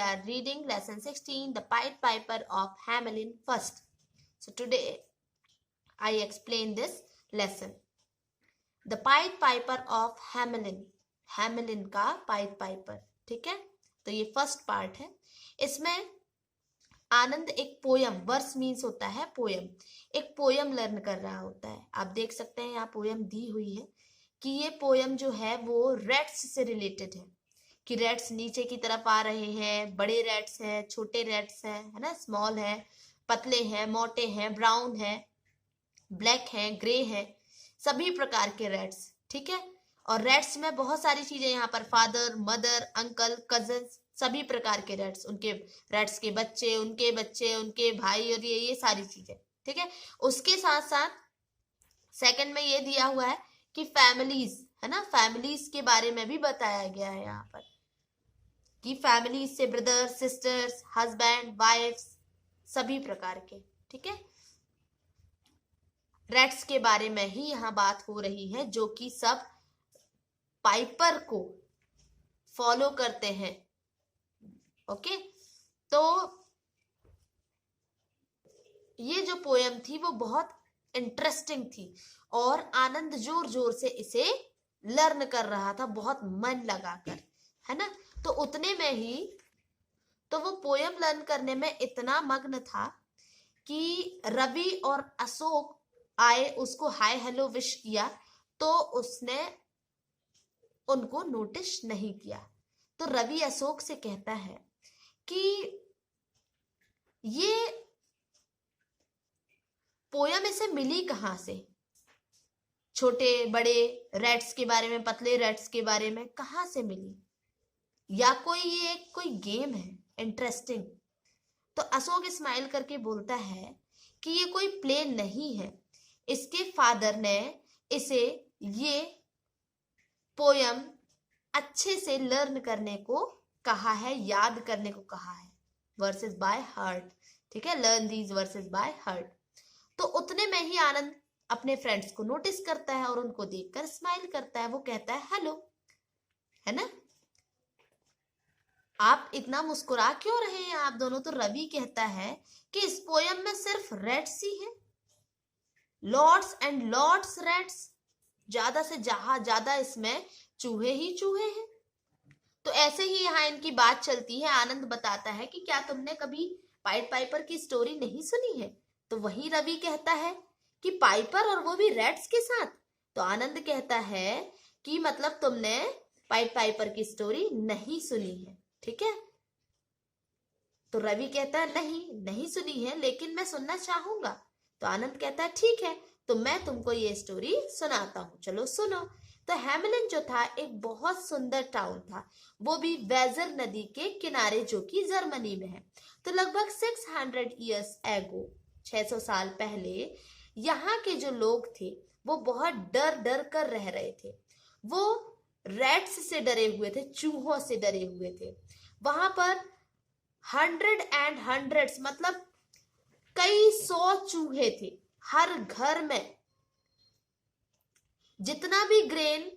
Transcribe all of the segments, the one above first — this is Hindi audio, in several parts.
are reading lesson 16, The Pied Piper of Hamelin first. So today I explain this lesson. The Pied Piper of Hamelin. Hamelin का Pied Piper, ठीक है. तो ये फर्स्ट पार्ट है. इसमें आनंद एक पोयम, वर्स मीन्स होता है पोयम, एक पोयम लर्न कर रहा होता है. आप देख सकते हैं यहाँ पोयम दी हुई है कि ये पोयम जो है वो रैट्स से रिलेटेड है, कि रैट्स नीचे की तरफ आ रहे हैं, बड़े रैट्स हैं, छोटे रैट्स हैं, है ना, स्मॉल है, पतले हैं, मोटे हैं, ब्राउन है, ब्लैक हैं, ग्रे हैं, सभी प्रकार के रैट्स, ठीक है. और रैट्स में बहुत सारी चीजें यहाँ पर, फादर, मदर, अंकल, कजन्स, सभी प्रकार के रैट्स, उनके रैट्स के बच्चे, उनके भाई, और ये सारी चीजें, ठीक है. उसके साथ साथ सेकंड में ये दिया हुआ है कि फैमिलीज, है ना, फैमिलीज के बारे में भी बताया गया है यहाँ पर, कि फैमिलीज से ब्रदर्स, सिस्टर्स, हस्बैंड, वाइफ्स, सभी प्रकार के, ठीक है. रैट्स के बारे में ही यहाँ बात हो रही है, जो कि सब पाइपर को फॉलो करते हैं. ओके, तो ये जो पोयम थी वो बहुत इंटरेस्टिंग थी और आनंद जोर जोर से इसे लर्न कर रहा था, बहुत मन लगाकर, है ना. तो उतने में ही तो वो पोयम लर्न करने में इतना मग्न था कि रवि और अशोक आए, उसको हाय हेलो विश किया, तो उसने उनको नोटिस नहीं किया. तो रवि अशोक से कहता है कि ये पोयम इसे मिली कहां से, छोटे बड़े रैट्स के बारे में, पतले रैट्स के बारे में कहां से मिली, या ये कोई गेम है इंटरेस्टिंग. तो अशोक स्माइल करके बोलता है कि ये कोई प्ले नहीं है, इसके फादर ने इसे ये पोयम अच्छे से लर्न करने को कहा है, याद करने को कहा है, वर्सेस बाय हार्ट, ठीक है, learn these versus by heart. तो उतने में ही आनंद अपने फ्रेंड्स को नोटिस करता है और उनको देखकर स्माइल करता है. वो कहता है हेलो, है ना, आप इतना मुस्कुरा क्यों रहे हैं आप दोनों. तो रवि कहता है कि इस पोयम में सिर्फ रैट्स ही है, लॉट्स एंड लॉट्स रैट्स, ज्यादा से ज्यादा इसमें चूहे ही चूहे हैं. तो ऐसे ही यहाँ इनकी बात चलती है. आनंद बताता है कि क्या तुमने कभी पाइड पाइपर की स्टोरी नहीं सुनी है. तो वही रवि कहता है कि पाइपर, और वो भी रैट्स के साथ. तो आनंद कहता है कि मतलब तुमने पाइड पाइपर की स्टोरी नहीं सुनी है, ठीक है. तो रवि कहता है नहीं सुनी है, लेकिन मैं सुनना चाहूंगा. तो आनंद कहता है ठीक है, तो मैं तुमको ये स्टोरी सुनाता हूँ, चलो सुनो. तो हैमलिन जो था एक बहुत सुंदर टाउन था, वो भी वेजर नदी के किनारे, जो कि जर्मनी में है. तो लगभग 600 इयर्स एगो, 600 साल पहले यहाँ के जो लोग थे वो बहुत डर कर रह रहे थे. वो रैट्स से डरे हुए थे, चूहों से डरे हुए थे. वहां पर 100 and hundreds मतलब कई 100 चूहे थे. हर घर में जितना भी ग्रेन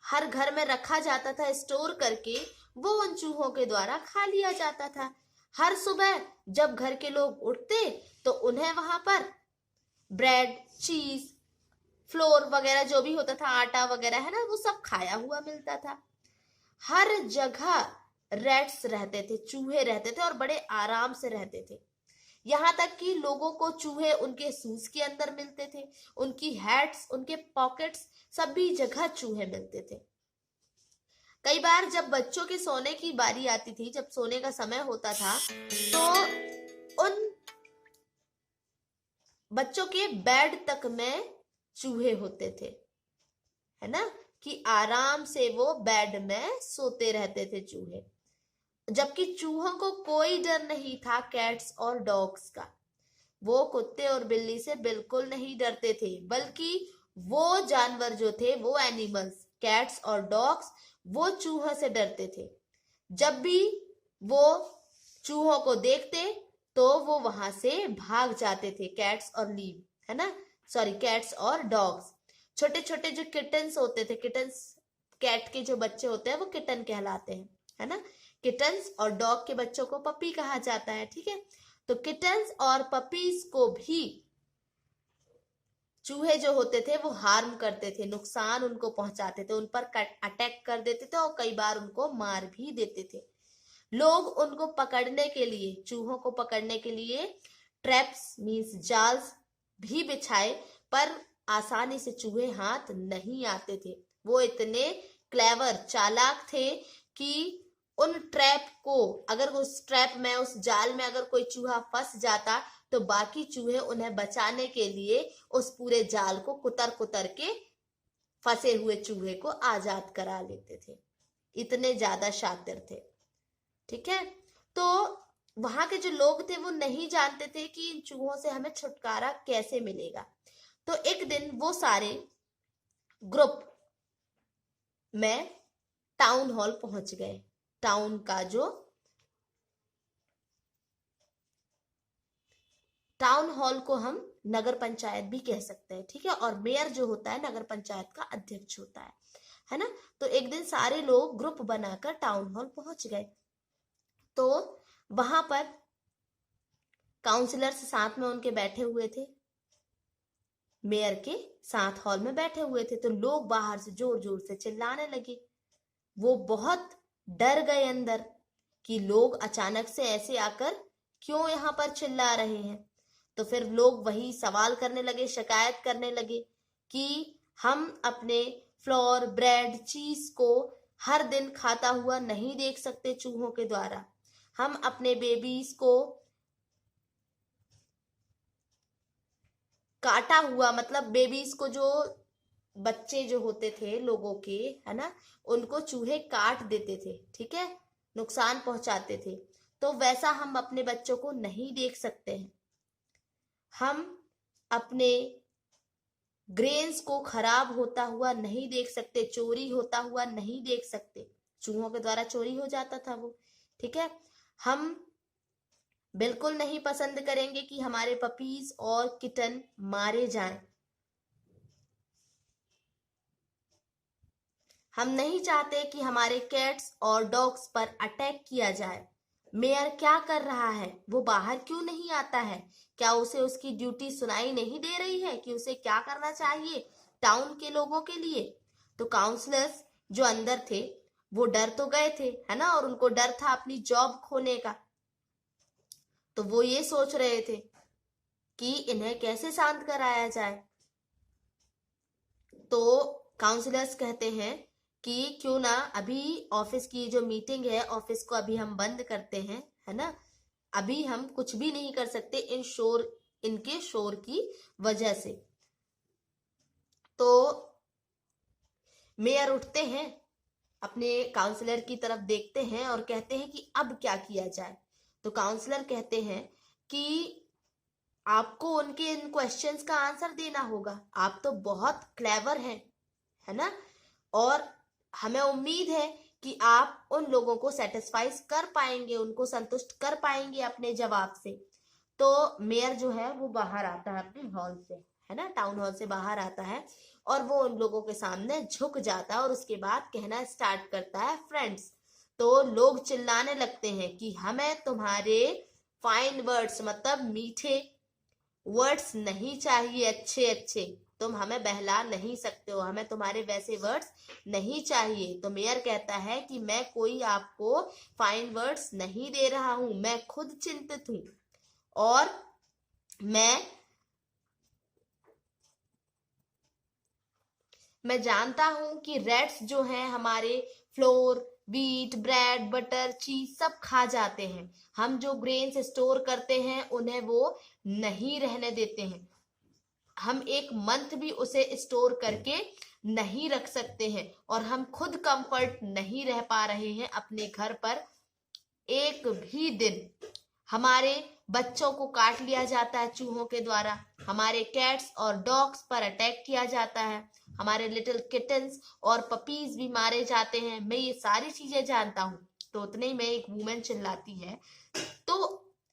हर घर में रखा जाता था स्टोर करके, वो उन चूहों के द्वारा खा लिया जाता था. हर सुबह जब घर के लोग उठते तो उन्हें वहां पर ब्रेड, चीज, फ्लोर वगैरह जो भी होता था, आटा वगैरह, है ना, वो सब खाया हुआ मिलता था. हर जगह रैट्स रहते थे, चूहे रहते थे और बड़े आराम से रहते थे. यहाँ तक कि लोगों को चूहे उनके शूज के अंदर मिलते थे, उनकी हैट्स, उनके पॉकेट्स, सभी जगह चूहे मिलते थे. कई बार जब बच्चों के सोने की बारी आती थी, जब सोने का समय होता था, तो उन बच्चों के बेड तक में चूहे होते थे, है ना, कि आराम से वो बेड में सोते रहते थे चूहे. जबकि चूहों को कोई डर नहीं था कैट्स और डॉग्स का. वो कुत्ते और बिल्ली से बिल्कुल नहीं डरते थे, बल्कि वो जानवर जो थे, वो एनिमल्स, कैट्स और डॉग्स, वो चूहों से डरते थे. जब भी वो चूहों को देखते तो वो वहां से भाग जाते थे. कैट्स और लीव, है ना, सॉरी, कैट्स और डॉग्स. छोटे छोटे जो किटन्स होते थे, किटन्स, कैट के जो बच्चे होते हैं वो किटन कहलाते हैं, है ना. किटन्स और डॉग के बच्चों को पपी कहा जाता है, ठीक है। तो किटन्स और पपीज को भी चूहे जो होते थे वो हार्म करते थे, नुकसान उनको पहुंचाते थे, उन पर अटैक कर देते थे और कई बार उनको मार भी देते थे। लोग उनको पकड़ने के लिए, चूहों को पकड़ने के लिए ट्रैप्स मींस जाल्स भी बिछाए, पर आसानी से चूहे हाथ नहीं आते थे। वो इतने क्लेवर, चालाक थे कि उन ट्रैप को, अगर उस ट्रैप में, उस जाल में अगर कोई चूहा फंस जाता तो बाकी चूहे उन्हें बचाने के लिए उस पूरे जाल को कुतर कुतर के फंसे हुए चूहे को आजाद करा लेते थे। इतने ज्यादा शातिर थे, ठीक है। तो वहां के जो लोग थे वो नहीं जानते थे कि इन चूहों से हमें छुटकारा कैसे मिलेगा। तो एक दिन वो सारे ग्रुप में टाउन हॉल पहुंच गए। टाउन का जो टाउन हॉल को हम नगर पंचायत भी कह सकते हैं, ठीक है। और मेयर जो होता है नगर पंचायत का अध्यक्ष होता है ना। तो एक दिन सारे लोग ग्रुप बनाकर टाउन हॉल पहुंच गए। तो वहां पर काउंसलर्स साथ में उनके बैठे हुए थे, मेयर के साथ हॉल में बैठे हुए थे। तो लोग बाहर से जोर जोर से चिल्लाने लगे। वो बहुत डर गए अंदर कि लोग अचानक से ऐसे आकर क्यों यहाँ पर चिल्ला रहे हैं। तो फिर लोग वही सवाल करने लगे, शिकायत करने लगे कि हम अपने फ्लोर, ब्रेड, चीज को हर दिन खाता हुआ नहीं देख सकते चूहों के द्वारा। हम अपने बेबीज को काटा हुआ, मतलब बेबीज को, जो बच्चे जो होते थे लोगों के, है ना, उनको चूहे काट देते थे, ठीक है, नुकसान पहुंचाते थे। तो वैसा हम अपने बच्चों को नहीं देख सकते हैं। हम अपने ग्रेन्स को खराब होता हुआ नहीं देख सकते, चोरी होता हुआ नहीं देख सकते। चूहों के द्वारा चोरी हो जाता था वो, ठीक है। हम बिल्कुल नहीं पसंद करेंगे कि हमारे पपीज और किटन मारे जाएं। हम नहीं चाहते कि हमारे कैट्स और डॉग्स पर अटैक किया जाए। मेयर क्या कर रहा है? वो बाहर क्यों नहीं आता है? क्या उसे उसकी ड्यूटी सुनाई नहीं दे रही है कि उसे क्या करना चाहिए टाउन के लोगों के लिए? तो काउंसलर्स जो अंदर थे वो डर तो गए थे, है ना, और उनको डर था अपनी जॉब खोने का। तो वो ये सोच रहे थे कि इन्हें कैसे शांत कराया जाए। तो काउंसलर्स कहते हैं कि क्यों ना अभी ऑफिस की जो मीटिंग है, ऑफिस को अभी हम बंद करते हैं, है ना। अभी हम कुछ भी नहीं कर सकते इनके शोर की वजह से। तो मेयर उठते हैं, अपने काउंसलर की तरफ देखते हैं और कहते हैं कि अब क्या किया जाए। तो काउंसलर कहते हैं कि आपको उनके इन क्वेश्चंस का आंसर देना होगा। आप तो बहुत क्लेवर हैं, है ना, और हमें उम्मीद है कि आप उन लोगों को सेटिस्फाइज कर पाएंगे, उनको संतुष्ट कर पाएंगे अपने जवाब से। तो मेयर जो है वो बाहर आता है अपने हॉल से, है ना, टाउन हॉल से बाहर आता है और वो उन लोगों के सामने झुक जाता है और उसके बाद कहना स्टार्ट करता है, फ्रेंड्स। तो लोग चिल्लाने लगते हैं कि हमें तुम्हारे फाइन वर्ड्स, मतलब मीठे वर्ड्स नहीं चाहिए, अच्छे अच्छे। तुम हमें बहला नहीं सकते हो, हमें तुम्हारे वैसे वर्ड्स नहीं चाहिए। तो मेयर कहता है कि मैं कोई आपको फाइन वर्ड्स नहीं दे रहा हूं, मैं खुद चिंतित हूं और मैं जानता हूं कि रैट्स जो हैं हमारे फ्लोर, व्हीट, ब्रेड, बटर, चीज सब खा जाते हैं। हम जो ग्रेन्स स्टोर करते हैं उन्हें वो नहीं रहने देते हैं। हम एक मंथ भी उसे स्टोर करके नहीं रख सकते हैं और हम खुद कंफर्ट नहीं रह पा रहे हैं अपने घर पर एक भी दिन। हमारे बच्चों को काट लिया जाता है चूहों के द्वारा, हमारे कैट्स और डॉग्स पर अटैक किया जाता है, हमारे लिटिल किटन्स और पपीज भी मारे जाते हैं। मैं ये सारी चीजें जानता हूँ। तो उतने ही में एक वुमेन चिल्लाती है, तो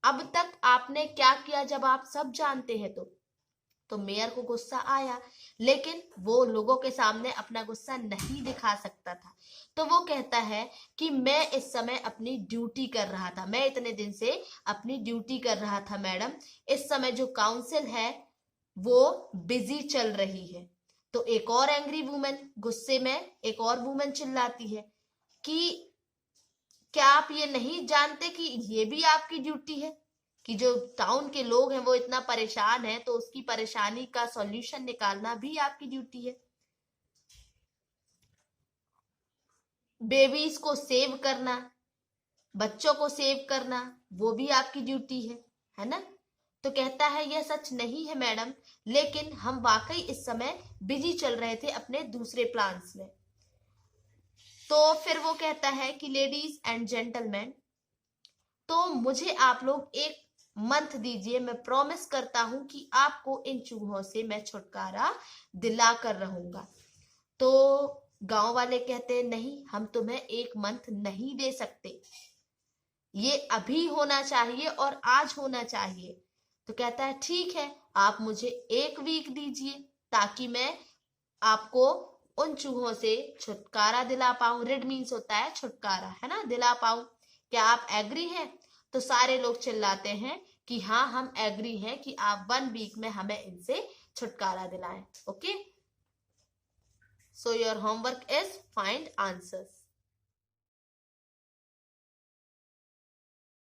अब तक आपने क्या किया जब आप सब जानते हैं? तो तो मेयर को गुस्सा आया, लेकिन वो लोगों के सामने अपना गुस्सा नहीं दिखा सकता था। तो वो कहता है कि मैं इस समय अपनी ड्यूटी कर रहा था, मैं इतने दिन से अपनी ड्यूटी कर रहा था मैडम। इस समय जो काउंसिल है वो बिजी चल रही है। तो एक और एंग्री वुमेन, गुस्से में एक और वुमेन चिल्लाती है कि क्या आप ये नहीं जानते कि ये भी आपकी ड्यूटी है, कि जो टाउन के लोग हैं वो इतना परेशान है, तो उसकी परेशानी का सॉल्यूशन निकालना भी आपकी ड्यूटी है। बेबीज को सेव करना, बच्चों को सेव करना, वो भी आपकी ड्यूटी है ना। तो कहता है यह सच नहीं है मैडम, लेकिन हम वाकई इस समय बिजी चल रहे थे अपने दूसरे प्लान्स में। तो फिर वो कहता है कि लेडीज एंड जेंटलमैन, तो मुझे आप लोग एक मंथ दीजिए, मैं प्रॉमिस करता हूं कि आपको इन चूहों से मैं छुटकारा दिला कर रहूंगा। तो गांव वाले कहते हैं नहीं, हम तुम्हें एक मंथ नहीं दे सकते, ये अभी होना चाहिए और आज होना चाहिए। तो कहता है ठीक है, आप मुझे 1 वीक दीजिए ताकि मैं आपको उन चूहों से छुटकारा दिला पाऊं। रिड मीन्स होता है छुटकारा, है ना, दिला पाऊं। क्या आप एग्री हैं? तो सारे लोग चिल्लाते हैं कि हाँ, हम एग्री हैं कि आप 1 वीक में हमें इनसे छुटकारा दिलाएं। Okay, so your homework is find answers.